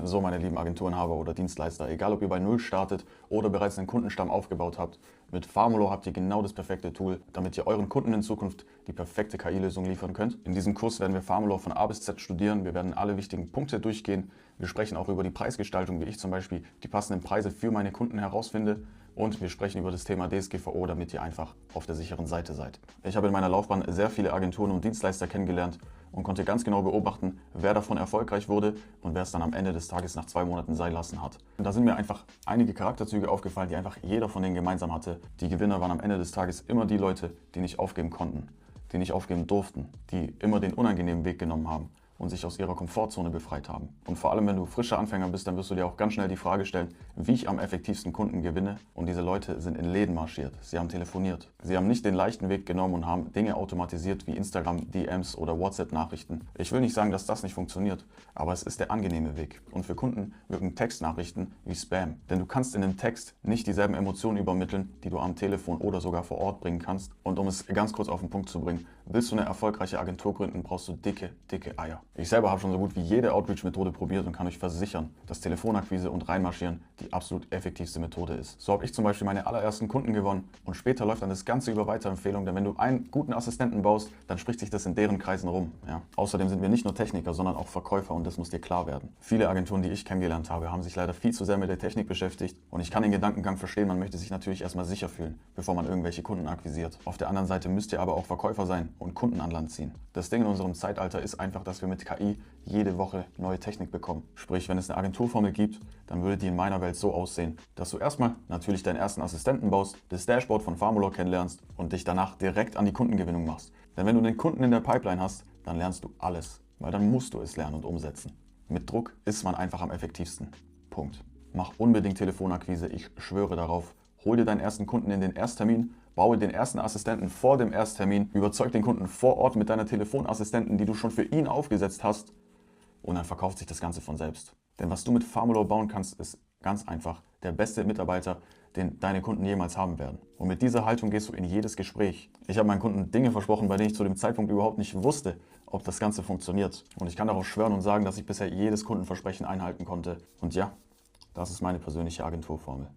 So, meine lieben Agenturenhaber oder Dienstleister, egal ob ihr bei Null startet oder bereits einen Kundenstamm aufgebaut habt, mit Farmolo habt ihr genau das perfekte Tool, damit ihr euren Kunden in Zukunft die perfekte KI-Lösung liefern könnt. In diesem Kurs werden wir Farmolo von A bis Z studieren, wir werden alle wichtigen Punkte durchgehen, wir sprechen auch über die Preisgestaltung, wie ich zum Beispiel die passenden Preise für meine Kunden herausfinde, und wir sprechen über das Thema DSGVO, damit ihr einfach auf der sicheren Seite seid. Ich habe in meiner Laufbahn sehr viele Agenturen und Dienstleister kennengelernt und konnte ganz genau beobachten, wer davon erfolgreich wurde und wer es dann am Ende des Tages nach 2 Monaten sein lassen hat. Und da sind mir einfach einige Charakterzüge aufgefallen, die einfach jeder von denen gemeinsam hatte. Die Gewinner waren am Ende des Tages immer die Leute, die nicht aufgeben konnten, die nicht aufgeben durften, die immer den unangenehmen Weg genommen haben und sich aus ihrer Komfortzone befreit haben. Und vor allem, wenn du frischer Anfänger bist, dann wirst du dir auch ganz schnell die Frage stellen, wie ich am effektivsten Kunden gewinne. Und diese Leute sind in Läden marschiert, sie haben telefoniert. Sie haben nicht den leichten Weg genommen und haben Dinge automatisiert wie Instagram, DMs oder WhatsApp-Nachrichten. Ich will nicht sagen, dass das nicht funktioniert, aber es ist der angenehme Weg. Und für Kunden wirken Textnachrichten wie Spam. Denn du kannst in den Text nicht dieselben Emotionen übermitteln, die du am Telefon oder sogar vor Ort bringen kannst. Und um es ganz kurz auf den Punkt zu bringen, willst du eine erfolgreiche Agentur gründen, brauchst du dicke, dicke Eier. Ich selber habe schon so gut wie jede Outreach-Methode probiert und kann euch versichern, dass Telefonakquise und Reinmarschieren die absolut effektivste Methode ist. So habe ich zum Beispiel meine allerersten Kunden gewonnen und später läuft dann das Ganze über Weiterempfehlungen, denn wenn du einen guten Assistenten baust, dann spricht sich das in deren Kreisen rum. Ja. Außerdem sind wir nicht nur Techniker, sondern auch Verkäufer und das muss dir klar werden. Viele Agenturen, die ich kennengelernt habe, haben sich leider viel zu sehr mit der Technik beschäftigt und ich kann den Gedankengang verstehen, man möchte sich natürlich erstmal sicher fühlen, bevor man irgendwelche Kunden akquisiert. Auf der anderen Seite müsst ihr aber auch Verkäufer sein und Kunden an Land ziehen. Das Ding in unserem Zeitalter ist einfach, dass wir mit KI jede Woche neue Technik bekommen. Sprich, wenn es eine Agenturformel gibt, dann würde die in meiner Welt so aussehen, dass du erstmal natürlich deinen ersten Assistenten baust, das Dashboard von Farmolo kennenlernst und dich danach direkt an die Kundengewinnung machst. Denn wenn du den Kunden in der Pipeline hast, dann lernst du alles, weil dann musst du es lernen und umsetzen. Mit Druck ist man einfach am effektivsten. Punkt. Mach unbedingt Telefonakquise, ich schwöre darauf. Hol dir deinen ersten Kunden in den Ersttermin, baue den ersten Assistenten vor dem Ersttermin, überzeug den Kunden vor Ort mit deiner Telefonassistenten, die du schon für ihn aufgesetzt hast, und dann verkauft sich das Ganze von selbst. Denn was du mit Farmolo bauen kannst, ist ganz einfach der beste Mitarbeiter, den deine Kunden jemals haben werden. Und mit dieser Haltung gehst du in jedes Gespräch. Ich habe meinen Kunden Dinge versprochen, bei denen ich zu dem Zeitpunkt überhaupt nicht wusste, ob das Ganze funktioniert. Und ich kann darauf schwören und sagen, dass ich bisher jedes Kundenversprechen einhalten konnte. Und ja, das ist meine persönliche Agenturformel.